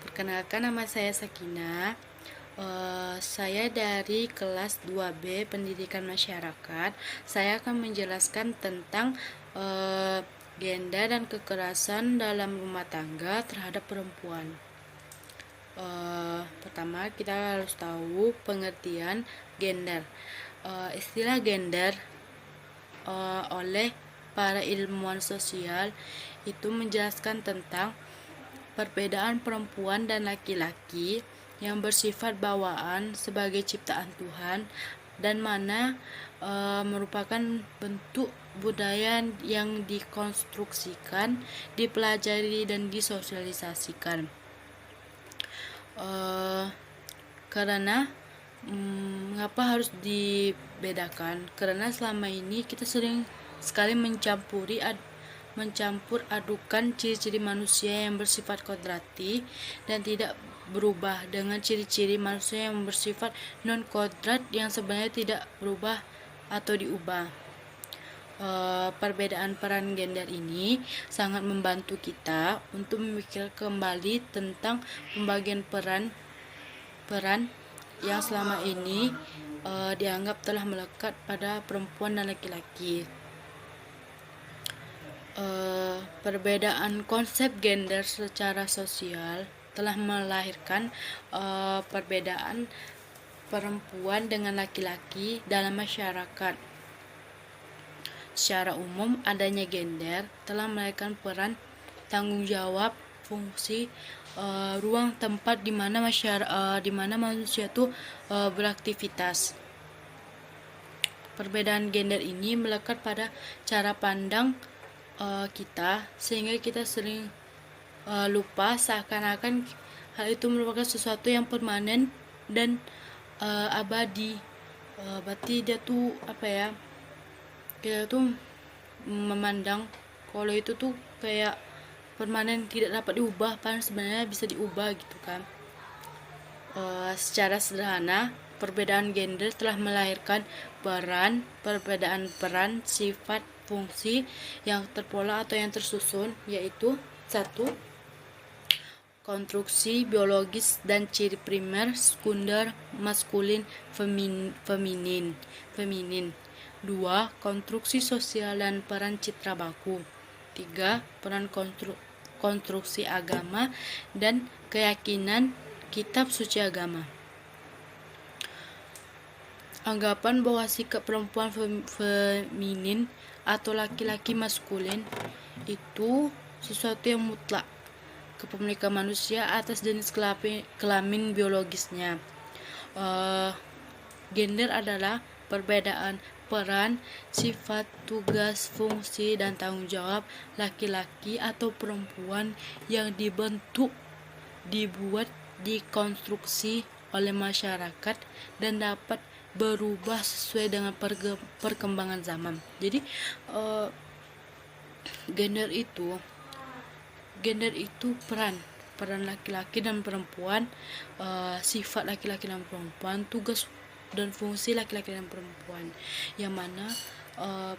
Perkenalkan, nama saya Sakina. Saya dari kelas 2B Pendidikan Masyarakat. Saya akan menjelaskan tentang gender dan kekerasan dalam rumah tangga terhadap perempuan. Pertama, kita harus tahu pengertian gender. Istilah gender oleh para ilmuwan sosial itu menjelaskan tentang perbedaan perempuan dan laki-laki yang bersifat bawaan sebagai ciptaan Tuhan dan mana merupakan bentuk budaya yang dikonstruksikan, dipelajari dan disosialisasikan. Karena mengapa harus dibedakan? Karena selama ini kita sering sekali mencampur adukan ciri-ciri manusia yang bersifat kodrati dan tidak berubah dengan ciri-ciri manusia yang bersifat non-kodrat yang sebenarnya tidak berubah atau diubah. Perbedaan peran gender ini sangat membantu kita untuk memikir kembali tentang pembagian peran yang selama ini dianggap telah melekat pada perempuan dan laki-laki. Perbedaan konsep gender secara sosial telah melahirkan perbedaan perempuan dengan laki-laki dalam masyarakat. Secara umum, adanya gender telah melahirkan peran, tanggung jawab, fungsi, ruang tempat di mana manusia itu beraktivitas. Perbedaan gender ini melekat pada cara pandang kita, sehingga kita sering lupa seakan-akan hal itu merupakan sesuatu yang permanen dan abadi. Berarti dia tuh kita tuh memandang kalau itu tuh kayak permanen, tidak dapat diubah, padahal sebenarnya bisa diubah gitu kan. Secara sederhana, perbedaan gender telah melahirkan perbedaan peran, sifat, fungsi yang terpola atau yang tersusun, yaitu 1. Konstruksi biologis dan ciri primer, sekunder, maskulin, feminin. 2. Konstruksi sosial dan peran citra baku. 3. Peran konstruksi agama dan keyakinan kitab suci agama. Anggapan bahwa sikap perempuan feminin atau laki-laki maskulin itu sesuatu yang mutlak, kepemilikan manusia atas jenis kelamin biologisnya. Gender adalah perbedaan peran, sifat, tugas, fungsi, dan tanggung jawab laki-laki atau perempuan yang dibuat, dikonstruksi oleh masyarakat dan dapat berubah sesuai dengan perkembangan zaman. Jadi gender itu peran laki-laki dan perempuan, sifat laki-laki dan perempuan, tugas dan fungsi laki-laki dan perempuan, yang mana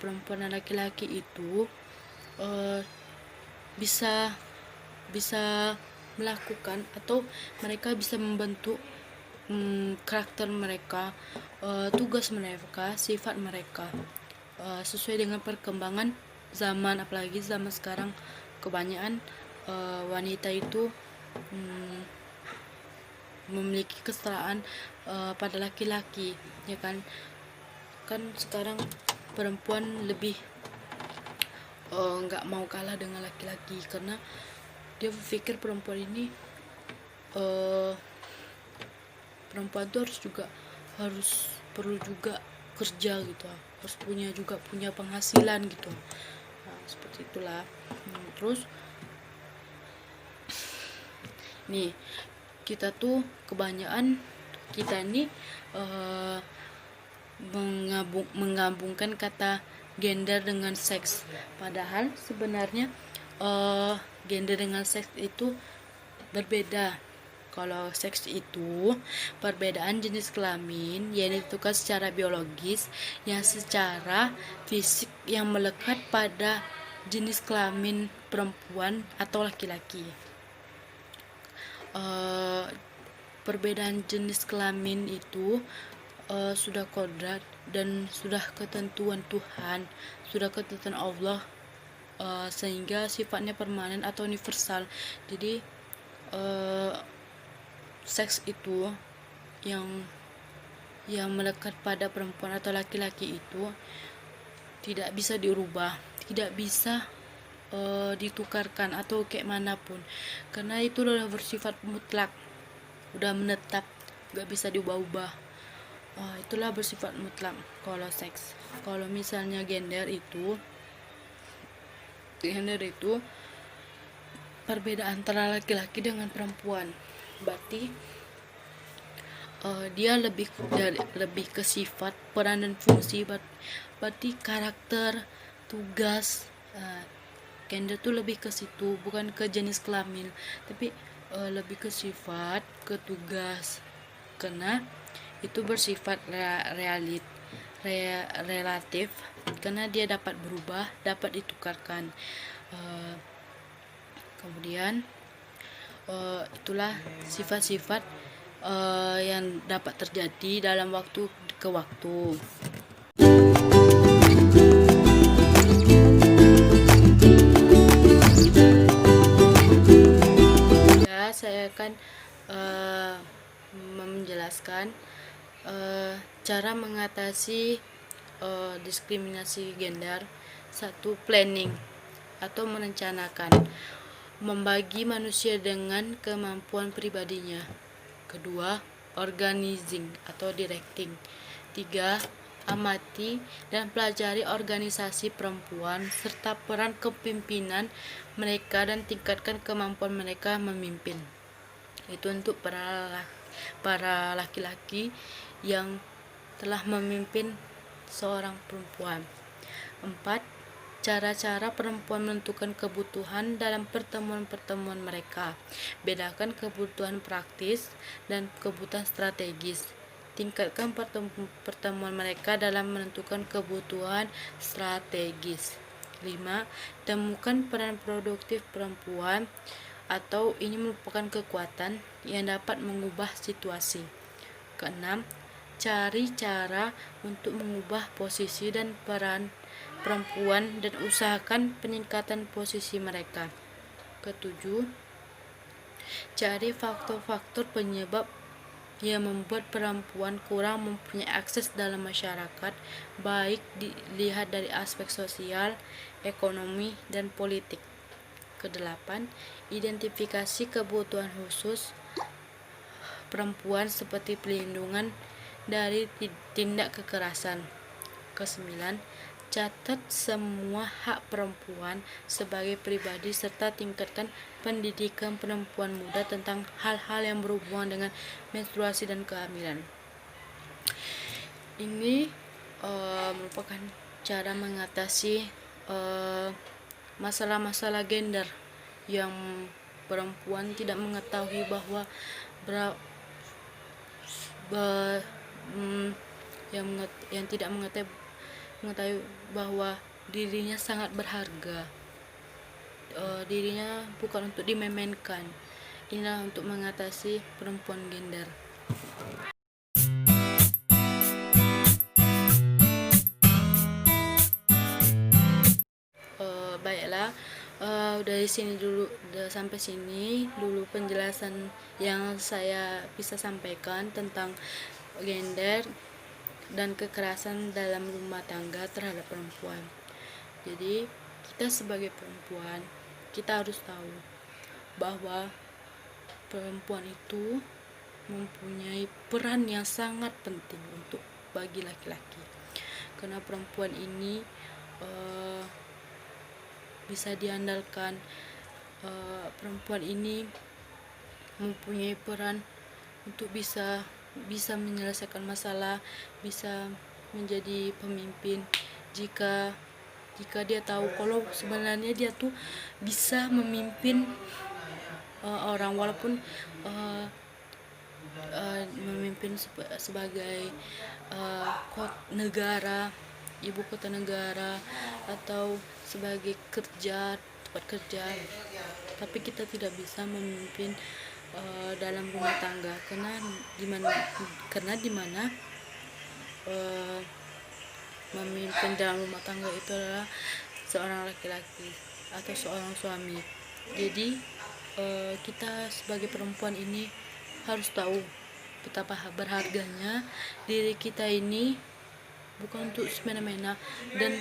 perempuan dan laki-laki itu bisa melakukan atau mereka bisa membentuk karakter mereka, tugas mereka, sifat mereka sesuai dengan perkembangan zaman. Apalagi zaman sekarang kebanyakan wanita itu memiliki kesetaraan pada laki-laki, ya kan sekarang perempuan lebih nggak mau kalah dengan laki-laki, karena dia berpikir perempuan tuh perlu juga kerja gitu, harus punya penghasilan gitu. Seperti itulah. Terus nih, kita tuh kebanyakan kita ini menggabungkan kata gender dengan seks, padahal sebenarnya gender dengan seks itu berbeda. Kalau seks itu perbedaan jenis kelamin yang ditentukan secara biologis yang secara fisik yang melekat pada jenis kelamin perempuan atau laki-laki. uh, perbedaan jenis kelamin itu sudah kodrat dan sudah ketentuan Tuhan, sudah ketentuan Allah, sehingga sifatnya permanen atau universal. Jadi seks itu yang melekat pada perempuan atau laki-laki itu tidak bisa dirubah, tidak bisa ditukarkan atau kayak manapun, karena itu udah bersifat mutlak, udah menetap, gak bisa diubah-ubah. Itulah bersifat mutlak kalau seks. Kalau misalnya gender itu perbedaan antara laki-laki dengan perempuan, berarti dia lebih ke sifat, peran dan fungsi, berarti karakter, tugas. Gender tuh lebih ke situ, bukan ke jenis kelamin, tapi lebih ke sifat, ke tugas, karena itu bersifat relatif, karena dia dapat berubah, dapat ditukarkan. Kemudian itulah sifat-sifat yang dapat terjadi dalam waktu ke waktu. Saya akan menjelaskan cara mengatasi diskriminasi gender. 1. Planning atau merencanakan, membagi manusia dengan kemampuan pribadinya. 2. Organizing atau directing. 3. Amati dan pelajari organisasi perempuan serta peran kepemimpinan mereka dan tingkatkan kemampuan mereka memimpin. Itu untuk para laki-laki yang telah memimpin seorang perempuan. 4. Cara-cara perempuan menentukan kebutuhan dalam pertemuan-pertemuan mereka. Bedakan kebutuhan praktis dan kebutuhan strategis. Tingkatkan pertemuan mereka dalam menentukan kebutuhan strategis. 5. Temukan peran produktif perempuan, atau ini merupakan kekuatan yang dapat mengubah situasi. 6. Cari cara untuk mengubah posisi dan peran perempuan dan usahakan peningkatan posisi mereka. 7. Cari faktor-faktor penyebab yang membuat perempuan kurang mempunyai akses dalam masyarakat, baik dilihat dari aspek sosial, ekonomi, dan politik. 8. Identifikasi kebutuhan khusus perempuan seperti pelindungan dari tindak kekerasan. 9. Catat semua hak perempuan sebagai pribadi serta tingkatkan pendidikan perempuan muda tentang hal-hal yang berhubungan dengan menstruasi dan kehamilan. Ini merupakan cara mengatasi masalah-masalah gender yang perempuan tidak mengetahui bahwa yang tidak mengetahui bahwa dirinya sangat berharga. Dirinya bukan untuk dimainkan. Inilah untuk mengatasi perempuan gender. Baiklah, dari sini dulu, sampai sini dulu penjelasan yang saya bisa sampaikan tentang gender dan kekerasan dalam rumah tangga terhadap perempuan. Jadi kita sebagai perempuan, kita harus tahu bahwa perempuan itu mempunyai peran yang sangat penting untuk bagi laki-laki, karena perempuan ini bisa diandalkan. Perempuan ini mempunyai peran untuk bisa menyelesaikan masalah, bisa menjadi pemimpin jika dia tahu kalau sebenarnya dia tuh bisa memimpin orang, walaupun memimpin sebagai negara, ibu kota negara, atau sebagai tempat kerja, tapi kita tidak bisa memimpin dalam rumah tangga, karena dimana memimpin dalam rumah tangga itu adalah seorang laki-laki atau seorang suami. Jadi kita sebagai perempuan ini harus tahu betapa berharganya diri kita ini, bukan untuk semena-mena, dan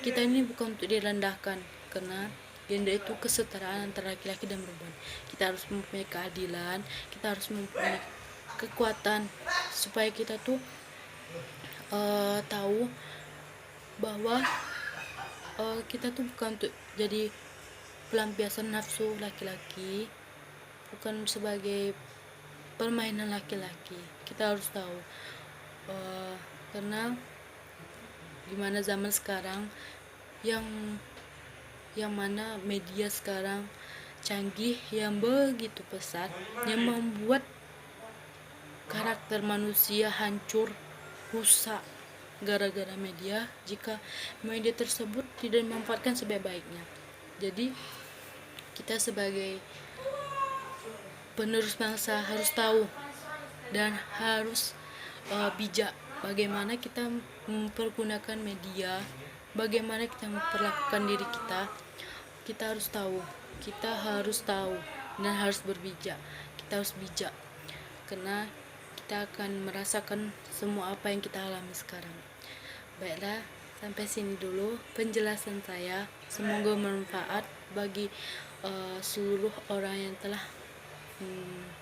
kita ini bukan untuk direndahkan, karena gender itu kesetaraan antara laki-laki dan perempuan. Kita harus mempunyai keadilan, kita harus mempunyai kekuatan supaya kita tuh tahu bahwa kita tuh bukan untuk jadi pelampiasan nafsu laki-laki, bukan sebagai permainan laki-laki. Kita harus tahu karena gimana zaman sekarang yang mana media sekarang canggih, yang begitu pesat, yang membuat karakter manusia hancur, rusak gara-gara media, jika media tersebut tidak dimanfaatkan sebaik-baiknya. Jadi kita sebagai penerus bangsa harus tahu dan harus bijak bagaimana kita mempergunakan media, bagaimana kita memperlakukan diri kita. Kita harus tahu dan harus berbijak. Kita harus bijak karena kita akan merasakan semua apa yang kita alami sekarang. Baiklah, sampai sini dulu penjelasan saya. Semoga bermanfaat bagi seluruh orang yang telah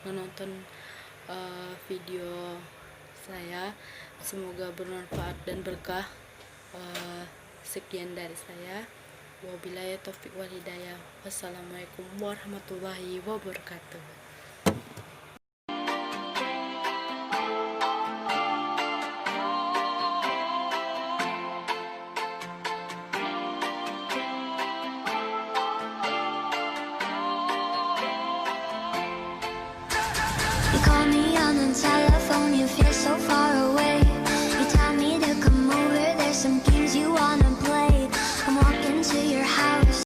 menonton video saya. Semoga bermanfaat dan berkah. Sekian dari saya. Wabillahi taufiq wal hidayah. Wassalamualaikum warahmatullahi wabarakatuh. You call me on the telephone, you feel so far away.